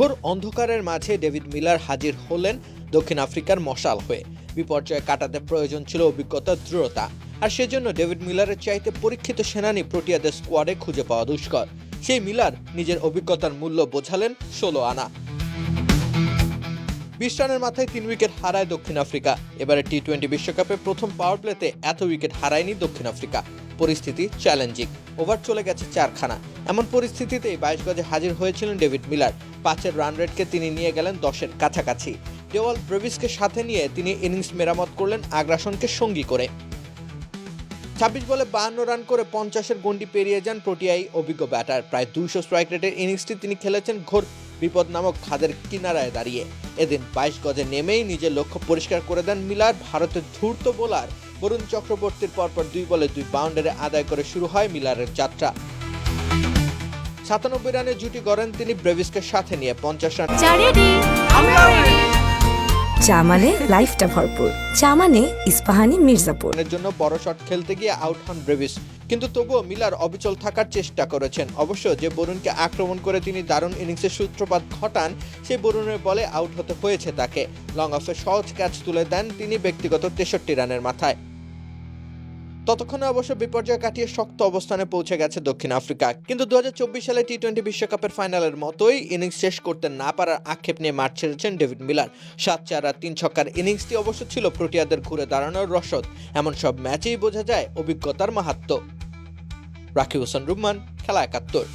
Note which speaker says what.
Speaker 1: ঘোর অন্ধকারের মাঝে ডেভিড মিলার হাজির হলেন দক্ষিণ আফ্রিকার মশাল হয়ে। বিপর্যয় কাটাতে প্রয়োজন ছিল অভিজ্ঞতা, দৃঢ়তা, আর সেজন্য ডেভিড মিলারের চাইতে পরীক্ষিত সেনানি প্রোটিয়াদের স্কোয়াডে খুঁজে পাওয়া দুষ্কর। সেই মিলার নিজের অভিজ্ঞতার মূল্য বোঝালেন 16 আনা। 20 রানের মাথায় 3 উইকেট হারায় দক্ষিণ আফ্রিকা। এবারে টি-20 বিশ্বকাপে প্রথম পাওয়ার প্লেতে এত উইকেট হারায়নি দক্ষিণ আফ্রিকা। পরিস্থিতি চ্যালেঞ্জিং, ওভার চলে গেছে 4খানা। এমন পরিস্থিতিতেই 22 গজে হাজির হয়েছিলেন ডেভিড মিলার। 5-এর রান রেটকে তিনি নিয়ে গেলেন 10-এর কাছাকাছি। ডেওয়াল ব্রেভিসকে সাথে নিয়ে তিনি ইনিংস মেরামত করলেন আগ্রাসনকে সঙ্গী করে। 26 বলে 52 রান করে 50-এর গন্ডি পেরিয়ে যান প্রোটিয়াই অভিজ্ঞ ব্যাটার। প্রায় 200 স্ট্রাইক রেটের ইনিংসটি তিনি খেলেছেন ঘোর বিপদ নামক খাদের কিনারায় দাঁড়িয়ে। এদিন 22 গজে নেমেই নিজের লক্ষ্য পরিষ্কার করে দেন মিলার। ভারতের ধূর্ত বোলার বরুণ চক্রবর্তীর পরপর 2 বলে 2 বাউন্ডারি আদায় করে শুরু হয় মিলারের যাত্রা। 97 রানে জুটি গড়েন তিনি ব্রেভিসকে সাথে নিয়ে। 50 রান
Speaker 2: চা মানে লাইফটা ভরপুর, চা মানে ইস্পাহানি মির্জাপুর।
Speaker 1: এর জন্য বড় শট খেলতে গিয়ে আউট হন ব্রেভিস, কিন্তু তবুও মিলার অবিচল থাকার চেষ্টা করেছেন। অবশ্য যে বরুণকে আক্রমণ করে তিনি দারুণ ইনিংসের সূত্রপাত ঘটান, সেই বরুণের বলে আউট হতে হয়েছে তাকে। লং অফে সহজ ক্যাচ তুলে দেন তিনি ব্যক্তিগত 63 রানের মাথায়। ততক্ষণে অবশ্য বিপর্যয় কাটিয়ে শক্ত অবস্থানে পৌঁছে গেছে দক্ষিণ আফ্রিকা। কিন্তু 2024 সালে টি-20 বিশ্বকাপের ফাইনালের মতোই ইনিংস শেষ করতে না পারার আক্ষেপ নিয়ে মাঠ ছেড়েছেন ডেভিড মিলার। 7-4 আর 3 ছক্কার ইনিংসটি অবশ্য ছিল প্রোটিয়াদের ঘুরে দাঁড়ানোর রসদ। এমন সব ম্যাচেই বোঝা যায় অভিজ্ঞতার মাহাত্ম্য। রাকিব হোসেন রুম্মান, খেলা 71।